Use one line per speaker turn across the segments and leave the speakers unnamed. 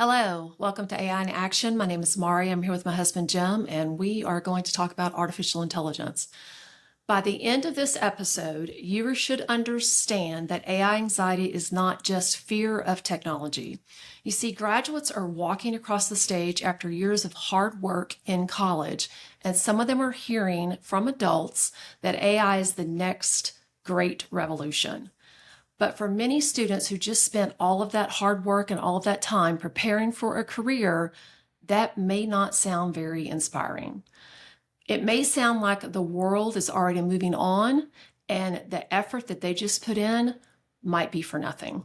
Hello, welcome to AI in Action. My name is Maurie. I'm here with my husband Jim, and we are going to talk about artificial intelligence. By the end of this episode, you should understand that AI anxiety is not just fear of technology. You see, graduates are walking across the stage after years of hard work in college, and some of them are hearing from adults that AI is the next great revolution. But for many students who just spent all of that hard work and all of that time preparing for a career, that may not sound very inspiring. It may sound like the world is already moving on and the effort that they just put in might be for nothing.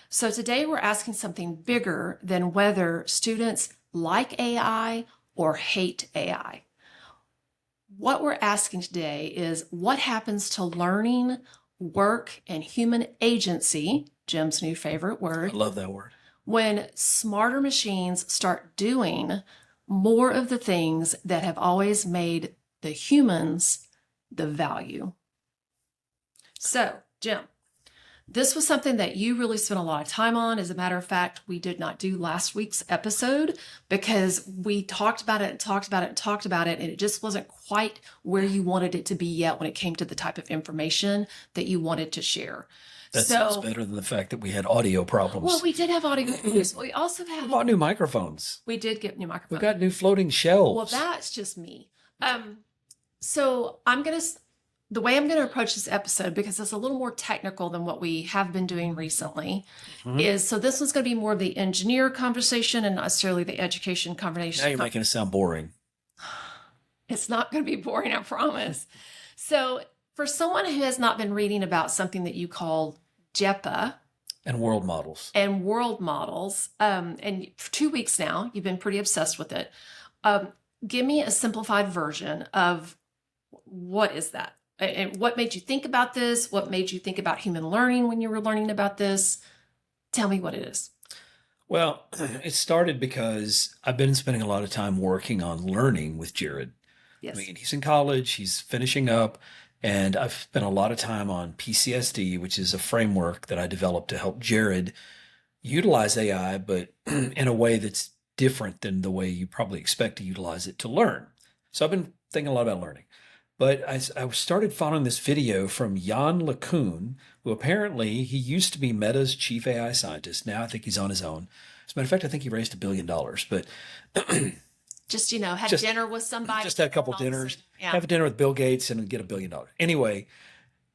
So today we're asking something bigger than whether students like AI or hate AI. What we're asking today is what happens to learning, work, and human agency, Jim's new favorite word.
I love that word.
When smarter machines start doing more of the things that have always made the humans the value. So, Jim, this was something that you really spent a lot of time on. As a matter of fact, we did not do last week's episode because we talked about it and talked about it and talked about it, and it just wasn't quite where you wanted it to be yet when it came to the type of information that you wanted to share.
That sounds better than the fact that we had audio problems.
Well, we did have audio problems. We also had...
We bought new microphones.
We did get new microphones.
We got new floating shelves.
Well, that's just me. So the way I'm going to approach this episode, because it's a little more technical than what we have been doing recently, is so this one's going to be more of the engineer conversation and not necessarily the education conversation.
Now you're making it sound boring.
It's not going to be boring, I promise. So for someone who has not been reading about something that you call JEPA,
and world models.
And for 2 weeks now, you've been pretty obsessed with it. Give me a simplified version of what is that? And what made you think about this? What made you think about human learning when you were learning about this? Tell me what it is.
Well, it started because I've been spending a lot of time working on learning with Jared.
Yes.
I mean, he's in college, he's finishing up, and I've spent a lot of time on PCSD, which is a framework that I developed to help Jared utilize AI, but in a way that's different than the way you probably expect to utilize it to learn. So I've been thinking a lot about learning. But I started following this video from Jan LeCun, who apparently he used to be Meta's chief AI scientist. Now I think he's on his own. As a matter of fact, I think he raised $1 billion. But
just, had dinner with somebody.
Just had a couple dinners. Have a dinner with Bill Gates and get $1 billion. Anyway,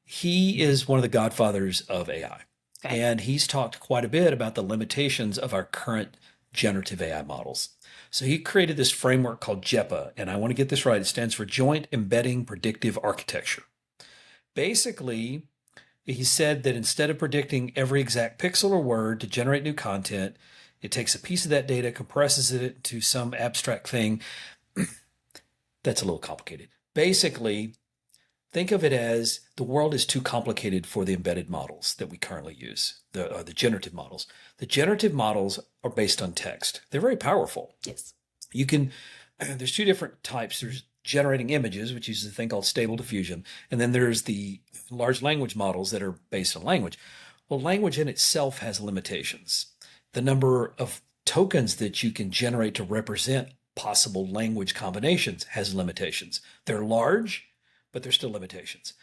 he is one of the godfathers of AI. Okay. And he's talked quite a bit about the limitations of our current generative AI models. So he created this framework called JEPA, and I want to get this right. It stands for Joint Embedding Predictive Architecture. Basically, he said that instead of predicting every exact pixel or word to generate new content, it takes a piece of that data, compresses it into some abstract thing. That's a little complicated. Basically, think of it as the world is too complicated for the embedded models that we currently use, the generative models. The generative models are based on text. They're very powerful.
Yes.
There's two different types. There's generating images, which uses a thing called stable diffusion. And then there's the large language models that are based on language. Well, language in itself has limitations. The number of tokens that you can generate to represent possible language combinations has limitations. They're large, but there's still limitations.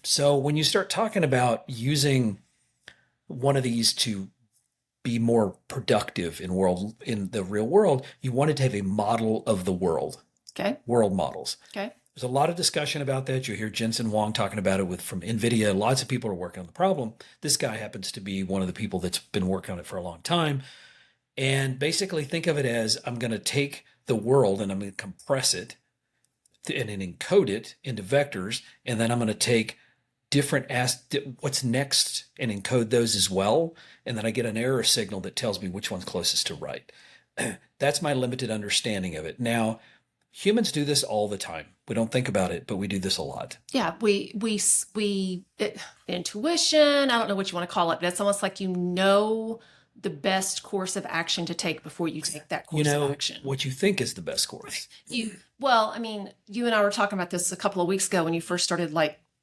So when you start talking about using one of these to be more productive in the real world, you wanted to have a model of the world.
Okay.
World models.
Okay.
There's a lot of discussion about that. You hear Jensen Huang talking about it from NVIDIA. Lots of people are working on the problem. This guy happens to be one of the people that's been working on it for a long time. And basically think of it as I'm going to take the world and I'm going to compress it and then encode it into vectors, and then I'm going to take what's next and encode those as well, and then I get an error signal that tells me which one's closest to right. That's my limited understanding of it. Now, humans do this all the time. We don't think about it, but we do this a lot.
Yeah, intuition, I don't know what you want to call it, but it's almost like the best course of action to take before you take that course of action.
What you think is the best course.
You and I were talking about this a couple of weeks ago when you first started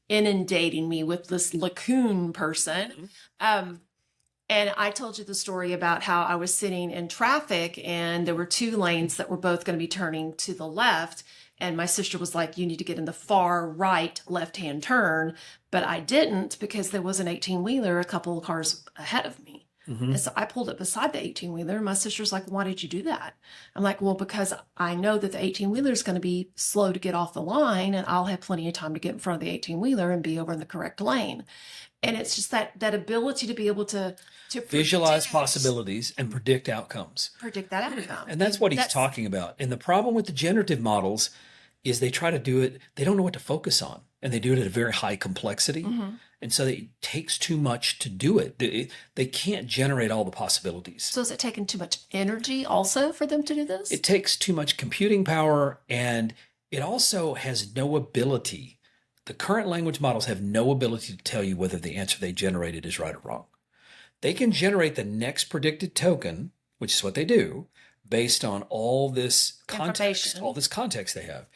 inundating me with this LeCun person. And I told you the story about how I was sitting in traffic and there were two lanes that were both going to be turning to the left. And my sister was like, you need to get in the far right left-hand turn. But I didn't because there was an 18-wheeler a couple of cars ahead of me. And so I pulled up beside the 18-wheeler. And my sister's like, why did you do that? I'm like, well, because I know that the 18-wheeler is going to be slow to get off the line and I'll have plenty of time to get in front of the 18-wheeler and be over in the correct lane. And it's just that ability to be able to
visualize possibilities and predict outcomes.
Predict that outcome.
And that's what he's talking about. And the problem with the generative models is they try to do it, they don't know what to focus on. And they do it at a very high complexity. And so it takes too much to do it. They can't generate all the possibilities.
So is it taking too much energy also for them to do this?
It takes too much computing power, and it also has no ability. The current language models have no ability to tell you whether the answer they generated is right or wrong. They can generate the next predicted token, which is what they do, based on all this context, all this context they have.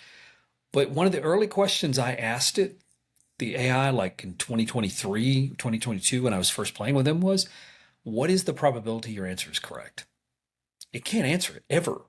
But one of the early questions I asked it, the AI, like in 2023, 2022, when I was first playing with them, was, what is the probability your answer is correct? It can't answer it ever.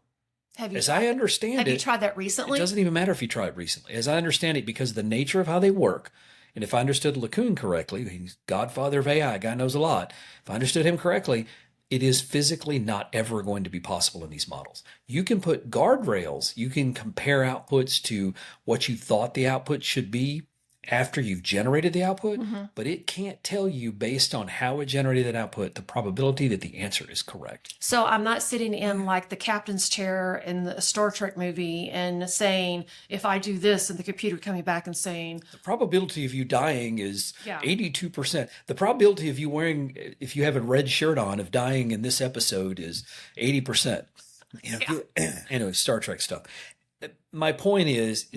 Have you
As I understand it,
have you tried that recently?
It doesn't even matter if you try it recently. As I understand it, because of the nature of how they work, and if I understood LeCun correctly, he's godfather of AI, guy knows a lot. If I understood him correctly, it is physically not ever going to be possible in these models. You can put guardrails, you can compare outputs to what you thought the output should be after you've generated the output, but it can't tell you based on how it generated that output the probability that the answer is correct.
So I'm not sitting in like the captain's chair in the Star Trek movie and saying, if I do this, and the computer coming back and saying,
the probability of you dying is 82%. The probability of you wearing, if you have a red shirt on, of dying in this episode is 80%. You know, anyway, Star Trek stuff. My point is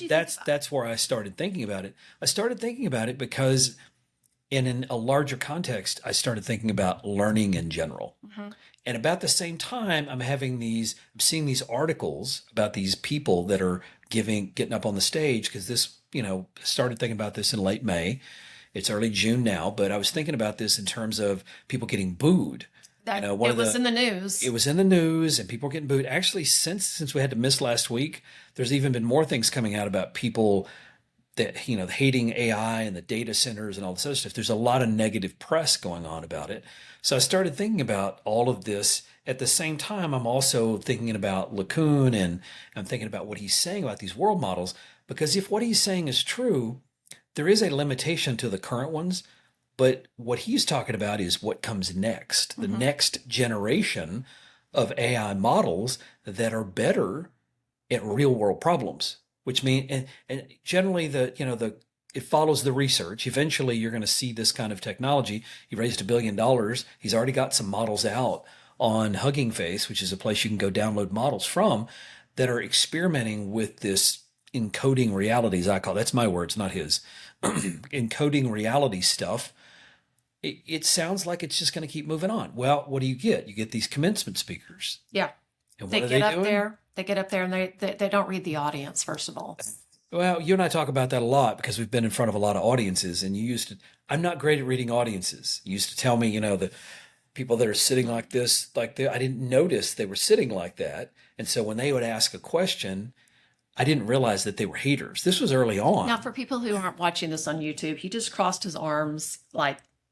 that's where I started thinking about it. I started thinking about it because in a larger context, I started thinking about learning in general. And about the same time, I'm seeing these articles about these people that are getting up on the stage, because this, started thinking about this in late May. It's early June now, but I was thinking about this in terms of people getting booed.
It was in the news.
It was in the news, and people were getting booed. Actually, since we had to miss last week, there's even been more things coming out about people that, hating AI and the data centers and all this other stuff. There's a lot of negative press going on about it. So I started thinking about all of this. At the same time, I'm also thinking about LeCun, and I'm thinking about what he's saying about these world models, because if what he's saying is true, there is a limitation to the current ones. But what he's talking about is what comes next, the next generation of AI models that are better at real world problems, which mean, and generally it follows the research. Eventually you're going to see this kind of technology. He raised $1 billion. He's already got some models out on Hugging Face, which is a place you can go download models from, that are experimenting with this encoding realities. That's my words, not his. Encoding reality stuff. It sounds like it's just going to keep moving on. Well, what do? You get these commencement speakers.
Yeah.
And
they get up there. They get up there and they don't read the audience, first of all.
Well, you and I talk about that a lot because we've been in front of a lot of audiences, and I'm not great at reading audiences. You used to tell me, the people that are sitting like this, I didn't notice they were sitting like that. And so when they would ask a question, I didn't realize that they were haters. This was early on.
Now, for people who aren't watching this on YouTube, he just crossed his arms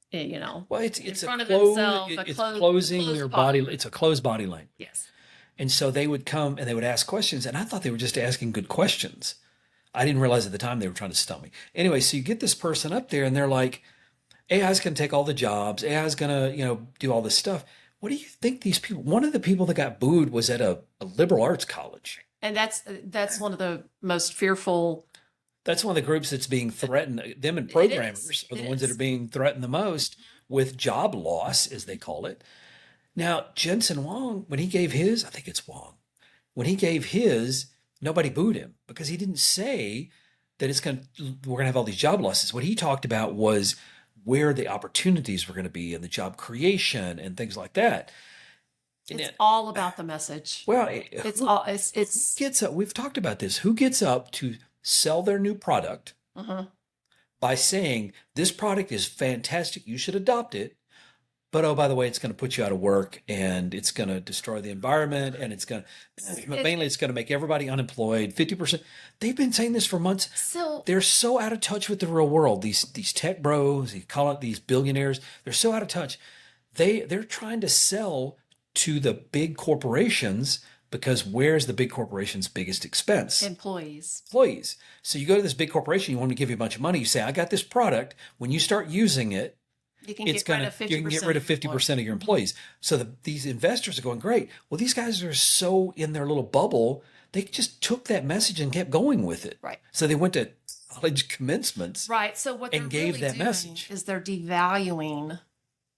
well,
it's
in front of
himself.
himself.
It's closing your body. It's a closed body language.
Yes.
And so they would come and they would ask questions, and I thought they were just asking good questions. I didn't realize at the time they were trying to stump me. Anyway, so you get this person up there, and they're like, AI's going to take all the jobs. AI's going to, do all this stuff. What do you think these people? One of the people that got booed was at a liberal arts college,
and that's one of the most fearful.
That's one of the groups that's being threatened. Them and programmers are the ones that are being threatened the most with job loss, as they call it. Now, Jensen Huang, when he gave his, I think it's Huang, when he gave his, nobody booed him because he didn't say that we're going to have all these job losses. What he talked about was where the opportunities were going to be and the job creation and things like that.
It's all about the message.
Well,
we've
talked about this. Who gets up to sell their new product by saying, this product is fantastic, you should adopt it, But oh, by the way, it's going to put you out of work, and it's going to destroy the environment, and it's going to mainly it's going to make everybody unemployed. 50%. They've been saying this for months.
So
they're so out of touch with the real world. These tech bros, you call it these billionaires, they're so out of touch. They're trying to sell to the big corporations, because where's the big corporation's biggest expense?
employees.
Employees. So you go to this big corporation, you want them to give you a bunch of money. You say, I got this product. When you start using it,
You can
it's
get rid
gonna
of 50%.
you can get rid of 50% of your employees. So these investors are going, great. Well, these guys are so in their little bubble, they just took that message and kept going with it.
Right.
So they went to college commencements.
Right. So what
and
they're
gave
really
that
doing
message.
is they're devaluing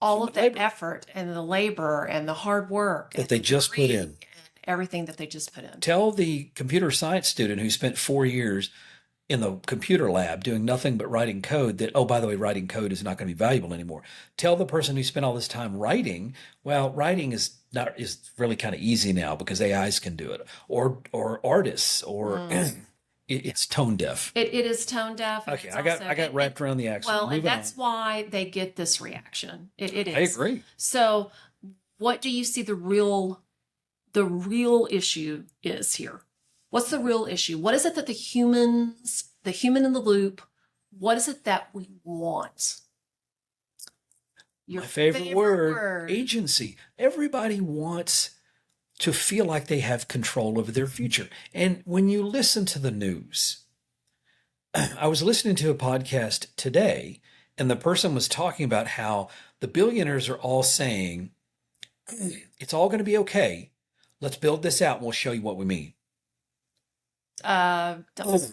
all of the
Labor.
effort and the labor and the hard work
That
and
they
the
just put
degree
in.
and everything that they just put in.
Tell the computer science student who spent 4 years in the computer lab doing nothing but writing code that, oh, by the way, writing code is not going to be valuable anymore. Tell the person who spent all this time writing, well, writing is really kind of easy now because AIs can do it, or artists, or it's tone deaf.
It is tone deaf. and
Okay,
it's
I got
also-
wrapped around the axle.
Well, and
Moving
that's
on.
why they get this reaction. It
I
is.
agree.
So what do you see the real issue is here? What's the real issue? What is it that the human in the loop, what is it that we want? Your
My favorite word, agency. Everybody wants to feel like they have control over their future. And when you listen to the news, I was listening to a podcast today, and the person was talking about how the billionaires are all saying, it's all going to be okay. Let's build this out and we'll show you what we mean.
Don't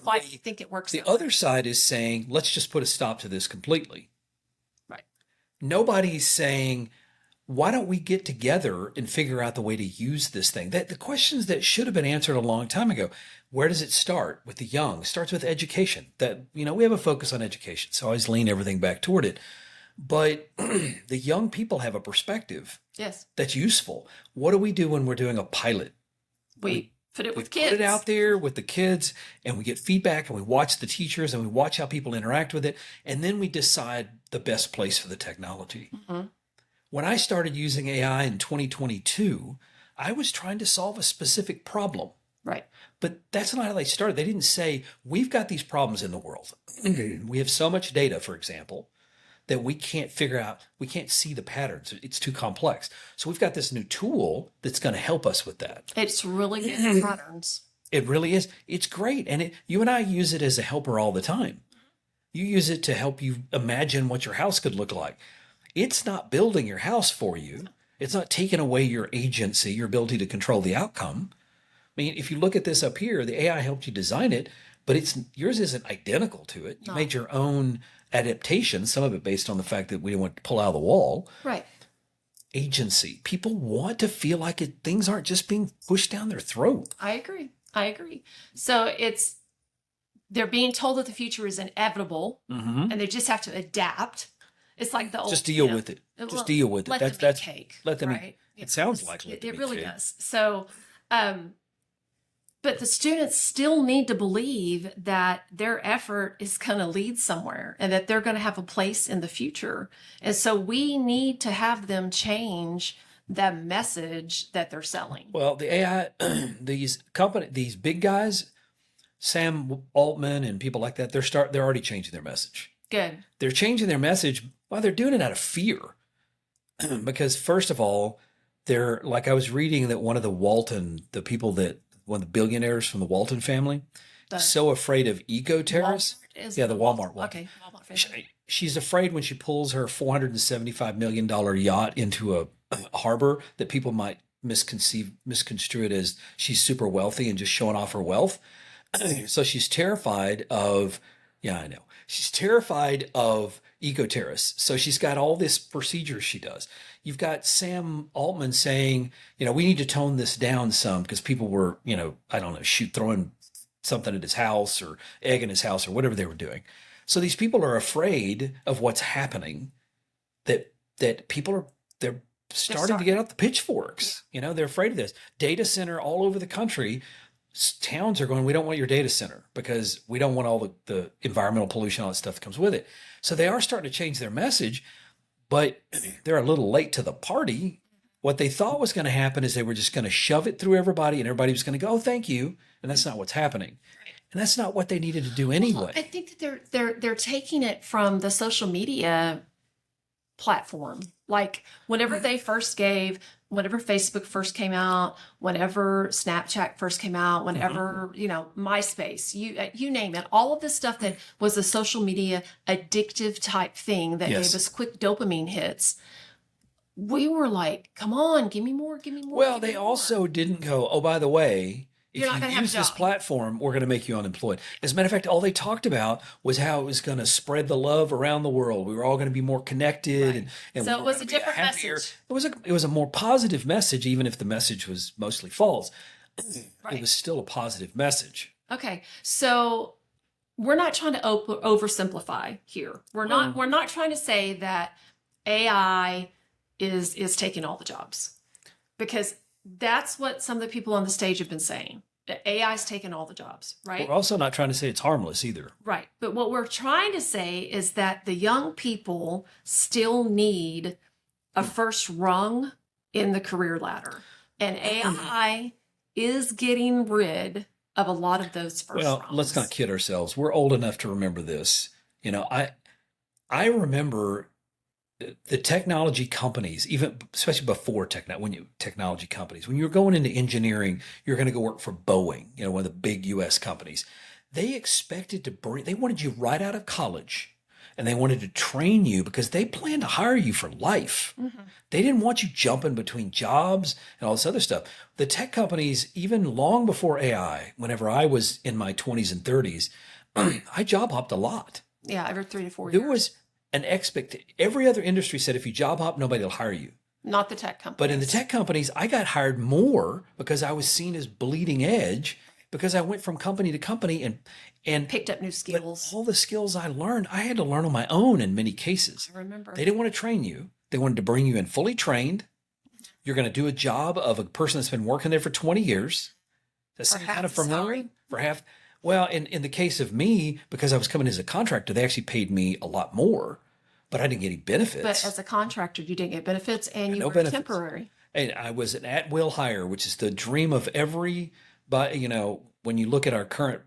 quite think it works.
The
that way.
other side is saying, let's just put a stop to this completely.
Right.
Nobody's saying, why don't we get together and figure out the way to use this thing? The questions that should have been answered a long time ago. Where does it start? With the young. It starts with education. We have a focus on education, so I always lean everything back toward it. But the young people have a perspective
Yes.
that's useful. What do we do when we're doing a pilot?
We put it
We
with kids.
put it out there with the kids, and we get feedback, and we watch the teachers, and we watch how people interact with it, and then we decide the best place for the technology.
Mhm.
When I started using AI in 2022, I was trying to solve a specific problem.
Right.
But that's not how they started. They didn't say, we've got these problems in the world. We have so much data, for example, that we can't figure out, we can't see the patterns. It's too complex. So we've got this new tool that's going to help us with that.
It's really good at patterns.
It really is. It's great. And you and I use it as a helper all the time. You use it to help you imagine what your house could look like. It's not building your house for you. It's not taking away your agency, your ability to control the outcome. I mean, if you look at this up here, the AI helped you design it, but yours isn't identical to it. You made your own adaptation, some of it based on the fact that we didn't want to pull out of the wall.
Right.
Agency. People want to feel like things aren't just being pushed down their throat.
I agree. So they're being told that the future is inevitable and they just have to adapt. It's like the old,
Just deal with it. Just deal with it.
Let them eat cake.
Let them
right?
eat. It sounds like let them
it
eat
really
cake.
does. So, but the students still need to believe that their effort is going to lead somewhere and that they're going to have a place in the future. And so we need to have them change the message that they're selling.
Well, the AI, these big guys, Sam Altman and people like that, they're already changing their message.
Good.
They're changing their message. Well, they're doing it out of fear. Because first of all, like I was reading that one of the billionaires from the Walton family, so afraid of eco terrorists.
The
Walmart one.
Okay, Walmart family.
She's afraid when she pulls her $475 million yacht into a harbor that people might misconstrue it as she's super wealthy and just showing off her wealth. So she's terrified of, I know. She's terrified of eco-terrorists. So she's got all this procedures she does. You've got Sam Altman saying, we need to tone this down some because people were, I don't know, throwing something at his house or egg in his house or whatever they were doing. So these people are afraid of what's happening, that people they're starting to get out the pitchforks. They're afraid of this. Data center all over the country. Towns are going, we don't want your data center because we don't want all the environmental pollution, all that stuff that comes with it. So they are starting to change their message, but they're a little late to the party. What they thought was going to happen is they were just going to shove it through everybody and everybody was going to go, oh, thank you. And that's not what's happening. And that's not what they needed to do anyway.
Well, I think that they're taking it from the social media platform. Like whenever Facebook first came out, whenever Snapchat first came out, whenever, MySpace, you name it, all of this stuff that was a social media addictive type thing that gave us quick dopamine hits. We were like, come on, give me more, give me more.
Well, they also didn't go, oh, by the way, if you use this platform, we're going to make you unemployed. As a matter of fact, all they talked about was how it was going to spread the love around the world. We were all going to be more connected. And
so it was a different message.
It was a more positive message, even if the message was mostly false.
Right.
It was still a positive message.
Okay. So we're not trying to oversimplify here. We're not trying to say that AI is taking all the jobs, because that's what some of the people on the stage have been saying. AI is taking all the jobs, right?
We're also not trying to say it's harmless either.
Right. But what we're trying to say is that the young people still need a first rung in the career ladder. And AI is getting rid of a lot of those first rungs.
Let's not kid ourselves. We're old enough to remember this. I remember the technology companies, even especially before technology companies, when you're going into engineering, you're going to go work for Boeing, one of the big US companies. They expected they wanted you right out of college, and they wanted to train you because they planned to hire you for life. Mm-hmm. They didn't want you jumping between jobs and all this other stuff. The tech companies, even long before AI, whenever I was in my 20s and 30s, I job hopped a lot.
Yeah, every 3 to 4 years.
There was every other industry said, if you job hop, nobody will hire you.
Not the tech companies.
But in the tech companies, I got hired more because I was seen as bleeding edge, because I went from company to company and
picked up new skills.
But all the skills I learned, I had to learn on my own in many cases.
I remember.
They didn't want to train you. They wanted to bring you in fully trained. You're going to do a job of a person that's been working there for 20 years. That's kind of familiar for half. Well, in the case of me, because I was coming as a contractor, they actually paid me a lot more, but I didn't get any benefits.
But as a contractor, you didn't get benefits, and you were temporary.
And I was an at-will hire, which is the dream of every, but when you look at our current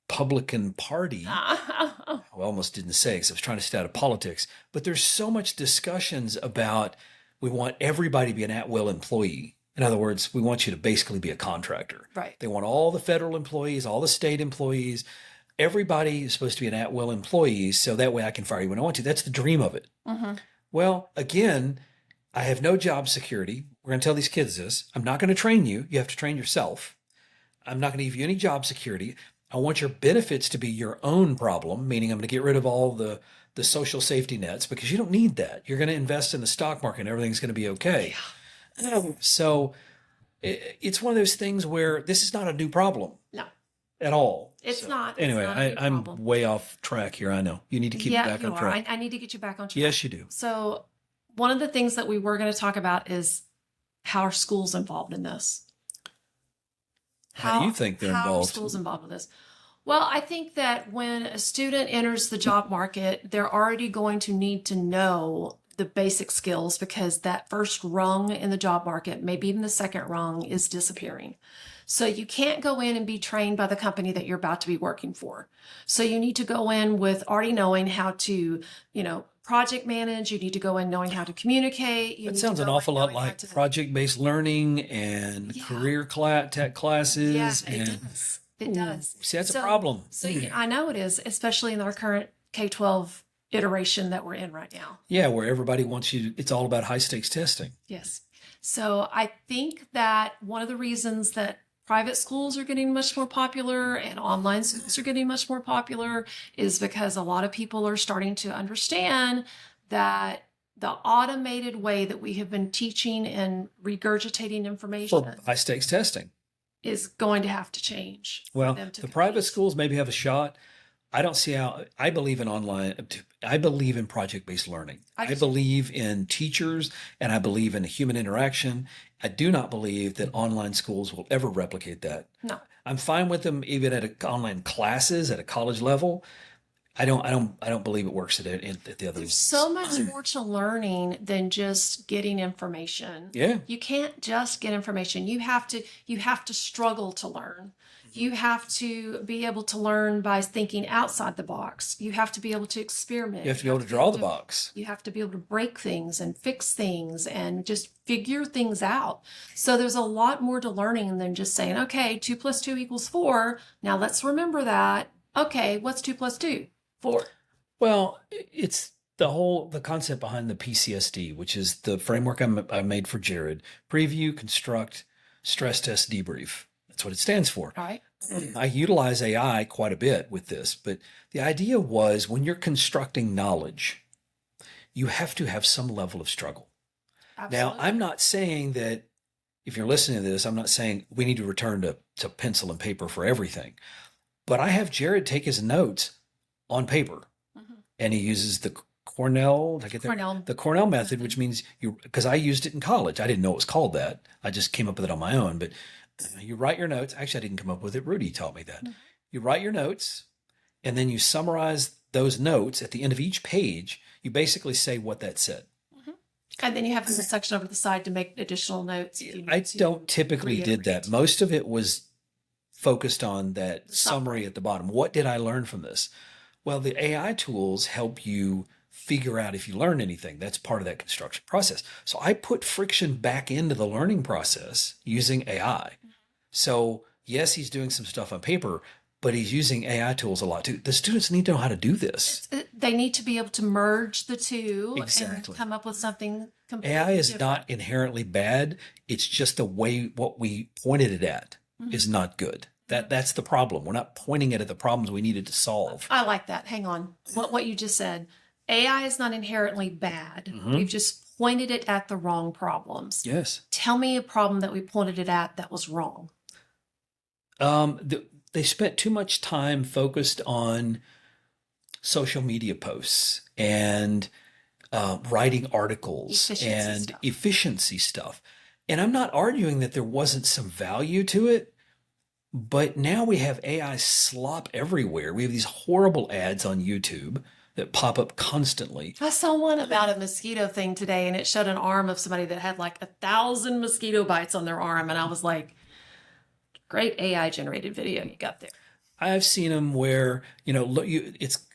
Republican Party, I almost didn't say because I was trying to stay out of politics, but there's so much discussions about we want everybody to be an at-will employee. In other words, we want you to basically be a contractor.
Right.
They want all the federal employees, all the state employees. Everybody is supposed to be an at-will employee, so that way I can fire you when I want to. That's the dream of it. Mm-hmm. Well, again, I have no job security. We're going to tell these kids this. I'm not going to train you. You have to train yourself. I'm not going to give you any job security. I want your benefits to be your own problem, meaning I'm going to get rid of all the social safety nets, because you don't need that. You're going to invest in the stock market and everything's going to be okay. Yeah. So it's one of those things where this is not a new problem.
No.
At all.
It's not.
Anyway, I'm way off track here. I know. You need to keep me back on track.
I need to get you back on track.
Yes, you do.
So one of the things that we were going to talk about is how are schools involved in this?
How do you think they're involved?
How are schools involved in this? Well, I think that when a student enters the job market, they're already going to need to know the basic skills, because that first rung in the job market, maybe even the second rung, is disappearing. So you can't go in and be trained by the company that you're about to be working for. So you need to go in with already knowing how to, project manage. You need to go in knowing how to communicate.
That sounds an awful lot like project-based learning and career tech classes.
Yeah, it does. It does.
See, that's a problem.
So I know it is, especially in our current K-12 iteration that we're in right now.
Yeah, where everybody wants you, it's all about high-stakes testing.
Yes. So I think that one of the reasons that private schools are getting much more popular and online schools are getting much more popular is because a lot of people are starting to understand that the automated way that we have been teaching and regurgitating information
for high-stakes testing
is going to have to change.
Well, the private schools maybe have a shot. I don't see how. I believe in project-based learning. I believe in teachers, and I believe in human interaction. I do not believe that online schools will ever replicate that.
No.
I'm fine with them even at online classes at a college level. I don't believe it works at the other.
There's so much more to learning than just getting information.
Yeah.
You can't just get information. You have to struggle to learn. You have to be able to learn by thinking outside the box. You have to be able to experiment.
You have to be able to draw the box.
You have to be able to break things and fix things and just figure things out. So there's a lot more to learning than just saying, okay, 2 + 2 = 4. Now let's remember that. Okay, what's 2 + 2? 4.
Well, it's the concept behind the PCSD, which is the framework I made for Jared: preview, construct, stress test, debrief. That's what it stands for.
All right.
I utilize AI quite a bit with this, but the idea was when you're constructing knowledge, you have to have some level of struggle.
Absolutely.
Now, I'm not saying that if you're listening to this, I'm not saying we need to return to pencil and paper for everything, but I have Jared take his notes on paper, and he uses the Cornell, did I get that?
Cornell.
The Cornell method, which means because I used it in college. I didn't know it was called that. I just came up with it on my own, but you write your notes. Actually, I didn't come up with it. Rudy taught me that. You write your notes, and then you summarize those notes at the end of each page. You basically say what that said.
And then you have a section over the side to make additional notes.
I don't typically did that. Most of it was focused on that summary at the bottom. What did I learn from this? Well, the AI tools help you figure out if you learned anything. That's part of that construction process. So I put friction back into the learning process using AI. So yes, he's doing some stuff on paper, but he's using AI tools a lot too. The students need to know how to do this.
They need to be able to merge the two
Exactly.
and come up with something completely
AI is
different.
not inherently bad. It's just the way what we pointed it at is not good. That's the problem. We're not pointing it at the problems we needed to solve.
I like that. Hang on. What you just said. AI is not inherently bad. We've just pointed it at the wrong problems.
Yes.
Tell me a problem that we pointed it at that was wrong.
They spent too much time focused on social media posts and writing articles and efficiency stuff. And I'm not arguing that there wasn't some value to it, but now we have AI slop everywhere. We have these horrible ads on YouTube that pop up constantly.
I saw one about a mosquito thing today, and it showed an arm of somebody that had like 1,000 mosquito bites on their arm. And I was like, great AI generated video you got there.
I've seen them where, it's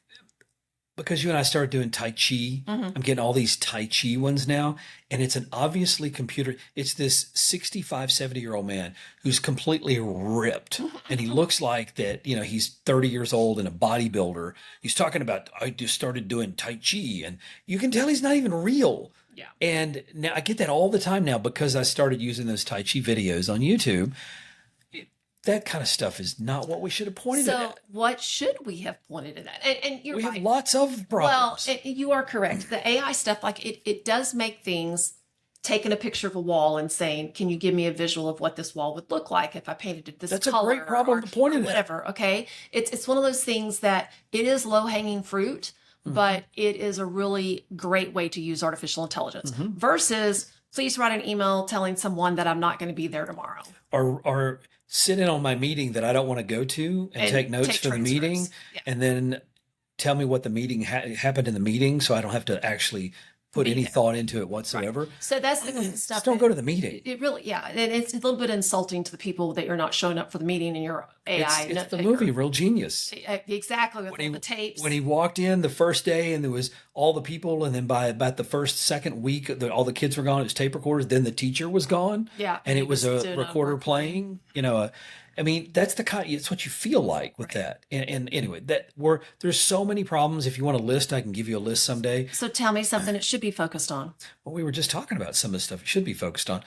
because you and I started doing Tai Chi. I'm getting all these Tai Chi ones now. And it's an obviously computer. It's this 65, 70-year-old man who's completely ripped. And he looks like that, he's 30 years old and a bodybuilder. He's talking about, I just started doing Tai Chi. And you can tell he's not even real. Yeah. And now I get that all the time now because I started using those Tai Chi videos on YouTube. That kind of stuff is not what we should have pointed at.
So what should we have pointed it at? And you're right.
We have lots of problems.
Well, you are correct. The AI stuff, like it does make things, taking a picture of a wall and saying, can you give me a visual of what this wall would look like if I painted it this color?
That's a great problem to point it at.
Whatever, okay? It's one of those things that it is low-hanging fruit, but it is a really great way to use artificial intelligence versus please write an email telling someone that I'm not going to be there tomorrow.
Or sit in on my meeting that I don't want to go to and take notes for the meeting and then tell me what the meeting happened in the meeting so I don't have to actually put any thought into it whatsoever.
Right. So that's the kind of stuff.
Just don't go to the meeting.
It really, and it's a little bit insulting to the people that you're not showing up for the meeting and your AI.
It's the movie Real Genius.
Exactly, with all the tapes.
When he walked in the first day and there was all the people, and then by about the second week, all the kids were gone. It was tape recorders. Then the teacher was gone.
Yeah,
and it was a recorder playing. I mean, that's it's what you feel like with that. And anyway, there's so many problems. If you want a list, I can give you a list someday.
So tell me something it should be focused on.
Well, we were just talking about some of the stuff it should be focused on.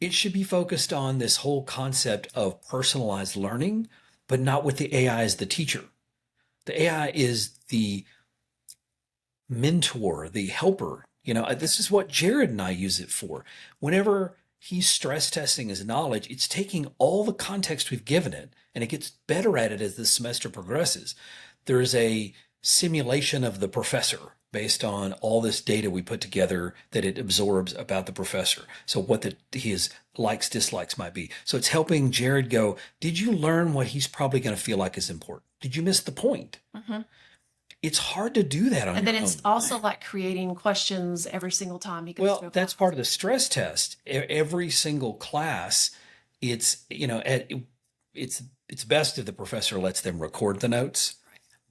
It should be focused on this whole concept of personalized learning, but not with the AI as the teacher. The AI is the mentor, the helper. This is what Jared and I use it for. Whenever he's stress testing his knowledge, it's taking all the context we've given it, and it gets better at it as the semester progresses. There's a simulation of the professor based on all this data we put together that it absorbs about the professor. So what his likes, dislikes might be. So it's helping Jared go, did you learn what he's probably going to feel like is important? Did you miss the point? It's hard to do that on
And then
your
it's
own.
also like creating questions every single time he goes
Well,
through a
that's
class.
part of the stress test. Every single class, it's, it's best if the professor lets them record the notes,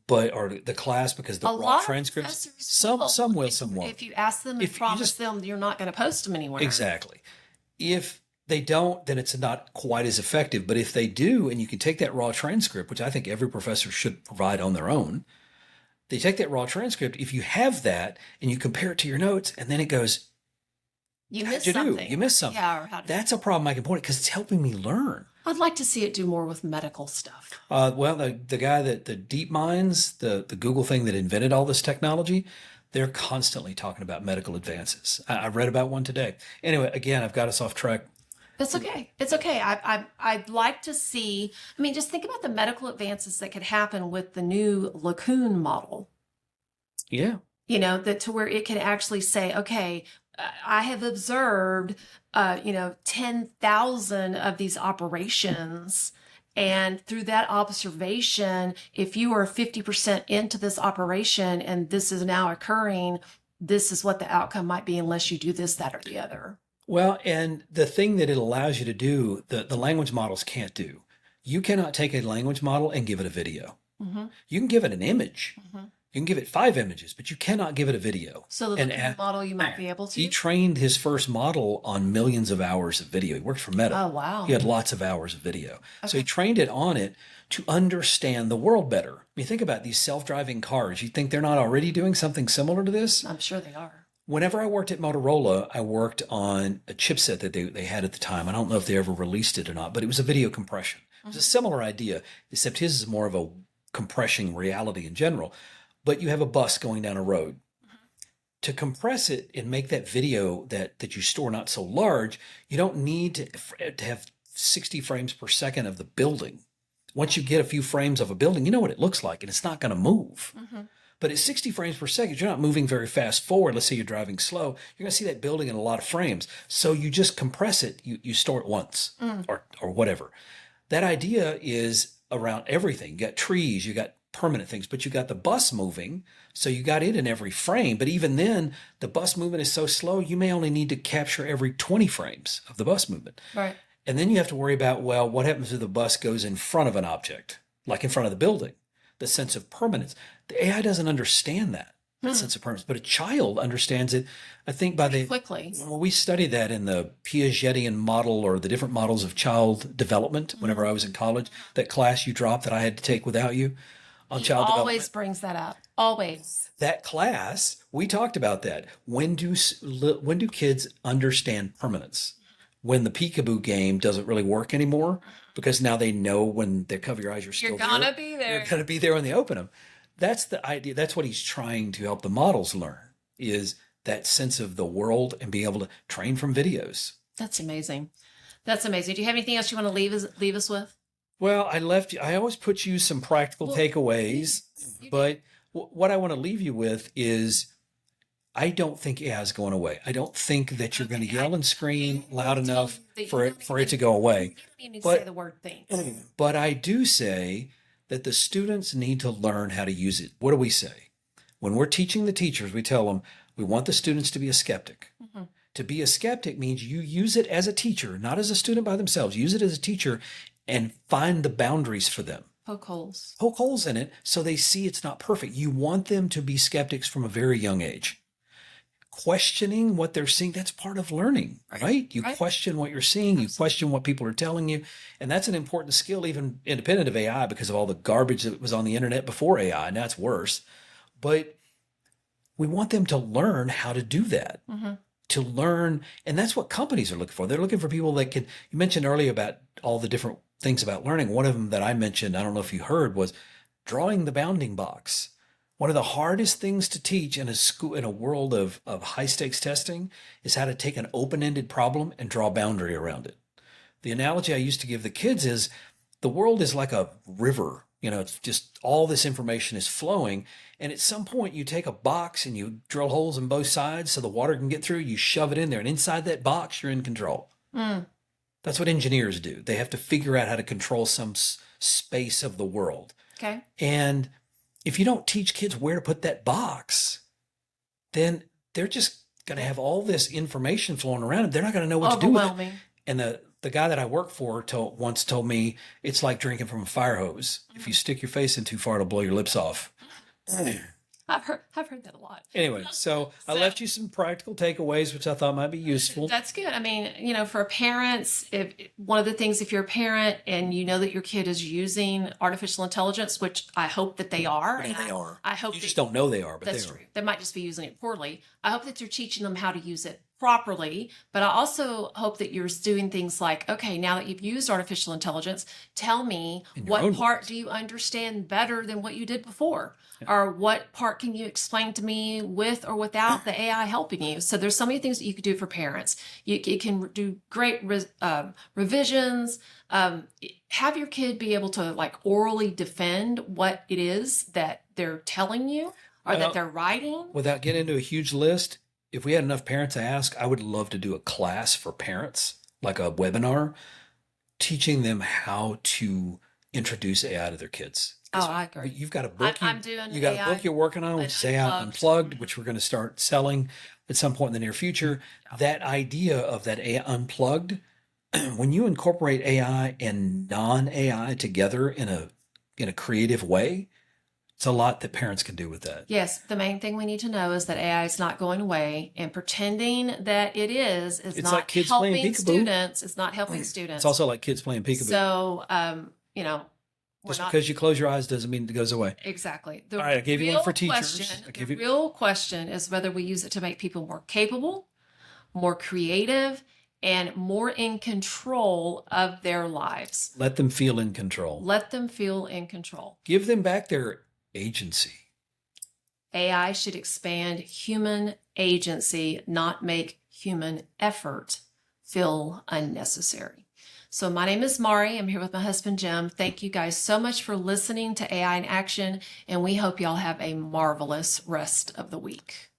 but or the class, because the
A
raw
lot of
transcripts,
professors
some will,
if,
some won't.
if you ask them and
If you
promise
just
them you're not going to post them anywhere.
exactly. If they don't, then it's not quite as effective. But if they do, and you can take that raw transcript, which I think every professor should provide on their own, they take that raw transcript. If you have that and you compare it to your notes, and then it goes,
You
how'd
missed
you do?
something.
You missed something.
Yeah, or how
That's a problem I can point at because it's helping me learn.
I'd like to see it do more with medical stuff.
Well, the guy that the DeepMinds, the Google thing that invented all this technology, they're constantly talking about medical advances. I read about one today. Anyway, again, I've got us off track.
It's okay. It's okay. I'd like to see, I mean, just think about the medical advances that could happen with the new Lacoon model.
Yeah.
That to where it can actually say, okay, I have observed, 10,000 of these operations. And through that observation, if you are 50% into this operation and this is now occurring, this is what the outcome might be unless you do this, that, or the other.
Well, and the thing that it allows you to do, the language models can't do. You cannot take a language model and give it a video.
Mm-hmm.
You can give it an image.
Mm-hmm.
You can give it 5 images, but you cannot give it a video.
So the Lacoon model you might be able to?
He trained his first model on millions of hours of video. He worked for Meta.
Oh, wow.
He had lots of hours of video.
Okay.
So he trained it on it to understand the world better. I mean, think about these self-driving cars. You think they're not already doing something similar to this?
I'm sure they are.
Whenever I worked at Motorola, I worked on a chipset that they had at the time. I don't know if they ever released it or not, but it was a video compression. It was a similar idea, except his is more of a compressing reality in general. But you have a bus going down a road. To compress it and make that video that you store not so large, you don't need to have 60 frames per second of the building. Once you get a few frames of a building, you know what it looks like, and it's not going to move. Mm-hmm. But at 60 frames per second, you're not moving very fast forward. Let's say you're driving slow. You're going to see that building in a lot of frames. So you just compress it. You store it once or whatever. That idea is around everything. You got trees, you got permanent things, but you got the bus moving. So you got it in every frame. But even then, the bus movement is so slow, you may only need to capture every 20 frames of the bus movement.
Right.
And then you have to worry about, well, what happens if the bus goes in front of an object, like in front of the building? The sense of permanence. The AI doesn't understand that sense of permanence, but a child understands it. I think
quickly.
Well, we studied that in the Piagetian model, or the different models of child development. Whenever I was in college, that class you dropped that I had to take without you on child development.
Always brings that up. Always.
That class, we talked about that. When do kids understand permanence? When the peekaboo game doesn't really work anymore, because now they know when they cover your eyes, you're still there.
You're gonna be there.
You're gonna be there when they open them. That's the idea. That's what he's trying to help the models learn, is that sense of the world and being able to train from videos.
That's amazing. That's amazing. Do you have anything else you want to leave us with?
Well, I always put you some practical takeaways, but what I want to leave you with is, I don't think AI is going away. I don't think that you're going to yell and scream loud enough for it to go away.
You need to say the word think.
But I do say that the students need to learn how to use it. What do we say? When we're teaching the teachers, we tell them we want the students to be a skeptic. Mm-hmm. To be a skeptic means you use it as a teacher, not as a student by themselves. Use it as a teacher and find the boundaries for them.
Poke holes.
Poke holes in it so they see it's not perfect. You want them to be skeptics from a very young age. Questioning what they're seeing, that's part of learning, right? You question what you're seeing, you question what people are telling you. And that's an important skill, even independent of AI, because of all the garbage that was on the internet before AI. Now it's worse. But we want them to learn how to do that, to learn. And that's what companies are looking for. They're looking for people that can, you mentioned earlier about all the different things about learning. One of them that I mentioned, I don't know if you heard, was drawing the bounding box. One of the hardest things to teach in a world of high stakes testing is how to take an open-ended problem and draw a boundary around it. The analogy I used to give the kids is, the world is like a river. It's just all this information is flowing. And at some point you take a box and you drill holes in both sides so the water can get through, you shove it in there, and inside that box, you're in control. That's what engineers do. They have to figure out how to control some space of the world.
Okay.
And if you don't teach kids where to put that box, then they're just going to have all this information flowing around and they're not going to know what to do with it. And the guy that I work for once told me it's like drinking from a fire hose. If you stick your face in too far, it'll blow your lips off.
I've heard that a lot.
Anyway, so I left you some practical takeaways, which I thought might be useful.
That's good. I mean, for parents, one of the things, if you're a parent and you know that your kid is using artificial intelligence, which I hope that they are.
And they are.
I hope
you just don't know they are, but
that's
they are.
True. They might just be using it poorly. I hope that you're teaching them how to use it properly, but I also hope that you're doing things like, okay, now that you've used artificial intelligence, tell me what part do you understand better than what you did before? Yeah. Or what part can you explain to me with or without the AI helping you? So there's so many things that you could do for parents. You can do great revisions, have your kid be able to like orally defend what it is that they're telling you or that they're writing.
Without getting into a huge list, if we had enough parents to ask, I would love to do a class for parents, like a webinar, teaching them how to introduce AI to their kids.
Oh, I agree.
You've got a book.
I'm doing
you got
AI
a book you're working on, which is AI Unplugged, which we're going to start selling at some point in the near future. That idea of that AI Unplugged, when you incorporate AI and non-AI together in a creative way, it's a lot that parents can do with that.
Yes. The main thing we need to know is that AI is not going away, and pretending that it is
it's
not
like kids
helping
playing peekaboo.
Students. It's not helping students.
It's also like kids playing peekaboo.
So,
just because you close your eyes doesn't mean it goes away.
Exactly.
All right, I gave you one for teachers.
The real question is whether we use it to make people more capable, more creative, and more in control of their lives.
Let them feel in control.
Let them feel in control.
Give them back their agency.
AI should expand human agency, not make human effort feel unnecessary. So my name is Maurie. I'm here with my husband, Jim. Thank you guys so much for listening to AI in Action, and we hope y'all have a marvelous rest of the week.